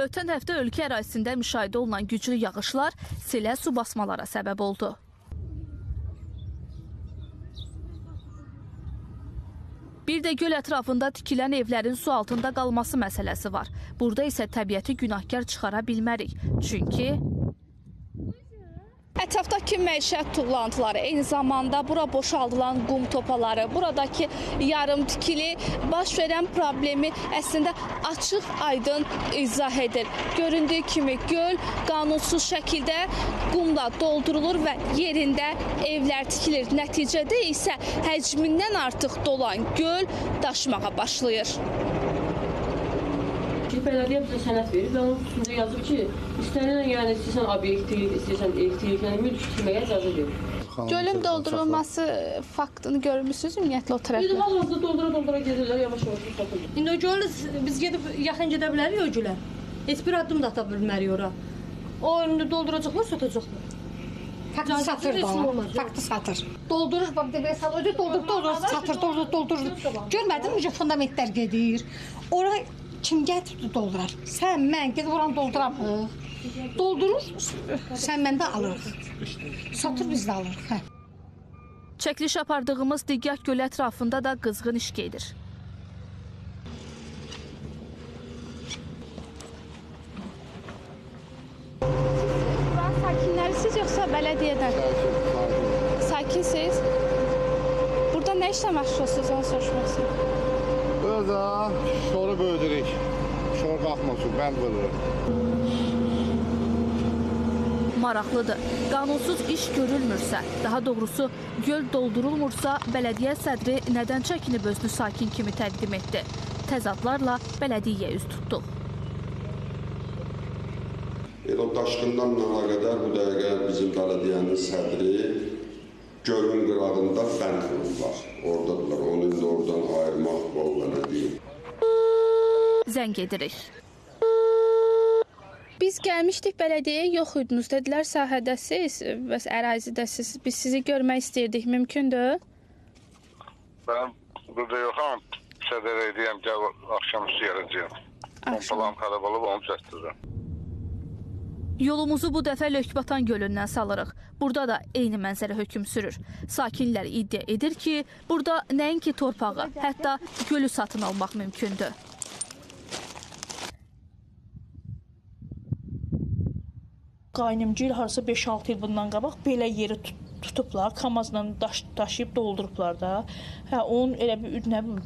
Ötən həftə ölkə ərazisində müşahidə olunan güclü yağışlar selə, su basmalara səbəb oldu. Bir də göl ətrafında tikilən evlərin su altında qalması məsələsi var. Burada isə təbiəti günahkar çıxara bilmərik. Çünki ətrafdakı məişət tuğlantıları, eyni zamanda bura boşaldılan qum topaları, buradakı yarım tikili baş verən problemi əslində açıq, aydın izah edir. Göründüyü kimi göl qanunsuz şəkildə qumla doldurulur və yerində evlər tikilir. Nəticədə isə həcmindən artıq dolan göl daşmağa başlayır. Bələdiyyə bizə sənəd verir və onun üstündə yazıb ki, istənilən, yəni istəyirsən obyektiv, istəyirsən elektrik, yəni mülk tikməyə icazə verir. Gölün doldurulması faktını görmüsünüz ümumiyyətlə o tərəfdə? İndi hal-hazırda doldura-doldura gedirlər, yavaş-yavaş satılır. İndi o gölü biz gedib yaxın gedə bilərik o gölə. Heç bir addım da ata bilmərik ora. O indi dolduracaqlar, satacaqlar. Faktı satır da, faktı satır. Doldurur, bax demək sal, ödü doldurur, satır, doldurur. Görmədin mi, fundamentlər gedir. Ora kim gətirdi doldurar? Sən, mən gedib oranı dolduramıq. Doldurur, sən məndə alırıq. Satır, biz də alırıq. Hə. Çəkiliş apardığımız Digah göl ətrafında da qızğın iş gedir. Buranın sakinlərisiz yoxsa bələdiyyədən? Sakinsiz? Burada nə işlə məşğulsunuz, onu soruşmaq istəyirəm. Burada şoru böldürük. Şor qalxmasın, bənd bölürük. Maraqlıdır. Qanunsuz iş görülmürsə, daha doğrusu göl doldurulmursa, bələdiyyə sədri nədən çəkinib özünü sakin kimi təqdim etdi? Təzadlarla bələdiyyəyə üz tutduq. O daşqından əlaqədar bu dəqiqə bizim bələdiyyənin sədri gölün qırağında bənd qururlar. Oradadırlar, onu indi oradan ayırmaq vallahi nə deyim. Zəng edirik. Biz gəlmişdik bələdiyyəyə, yox idiniz. Dedilər sahədəsiz, bəs ərazidəsiz. Biz sizi görmək istəyirdik, mümkündür? Mən burada yoxam, sədərə edəyəm, gəl axşam üstü gələcəyəm. Pompalam xarab olub, onu çəkdirəm. Yolumuzu bu dəfə Lökbatan gölündən salırıq. Burada da eyni mənzərə hökm sürür. Sakinlər iddia edir ki, burada nəinki torpağı, hətta gölü satın almaq mümkündür. Qaynımgil harasa 5-6 il bundan qabaq belə yeri tutublar, kamazla daşıyıb doldurublar da. Hə, onun elə bir nə bilim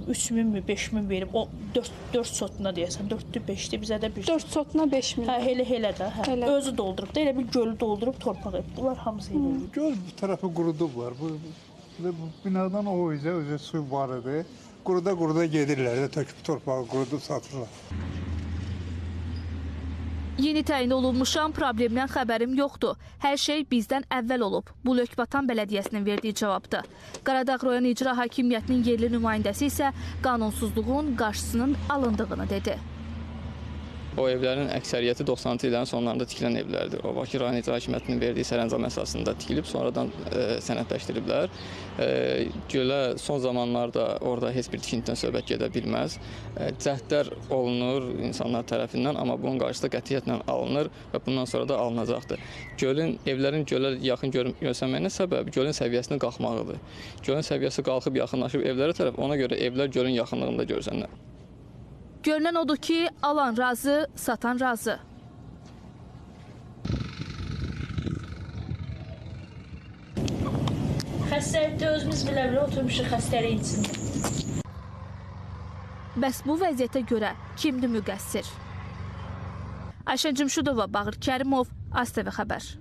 3000 mi, 5000 verib, o 4 sotuna deyəsən, 4-dür, 5-dir, bizə də bir 4 sotuna 5000. Hə, elə də, hə. Elə. Özü doldurub da, elə bir gölü doldurub torpaq edib. Bunlar hamısı elə. Göl bu tərəfi qurudublar. Bu binadan o üzə su var idi. Quruda gedirlər, töküb torpağı qurudub satırlar. Yeni təyin olunmuşam, problemdən xəbərim yoxdur. Hər şey bizdən əvvəl olub. Bu Lökbatan Bələdiyyəsinin verdiyi cavabdır. Qaradağ rayon icra hakimiyyətinin yerli nümayəndəsi isə qanunsuzluğun qarşısının alındığını dedi. O evlərin əksəriyyəti 90-cı illərin sonlarında tikilən evlərdir. O Bakı rayon icra hakimiyyətinin verdiyi sərəncam əsasında tikilib, sonradan sənədləşdiriblər. Gölə son zamanlarda orada heç bir tikintidən söhbət gedə bilməz. Cəhdlər olunur insanlar tərəfindən, amma bunun qarşısı qətiyyətlə alınır və bundan sonra da alınacaqdır. Evlərin gölə yaxın görsənməyinin səbəbi gölün səviyyəsinin qalxmağıdır. Gölün səviyyəsi qalxıb yaxınlaşıb evlərə tərəf, ona görə evlər gölün yaxınlığında görsənir. Görünən odur ki, alan razı, satan razı. Xəstəlikdə özümüz bilə-bilə oturmuşuq xəstəlik içində. Bəs bu vəziyyətə görə kimdir müqəssir? Ayşə Cümşudova, Bağır Kərimov, ASTV xəbər.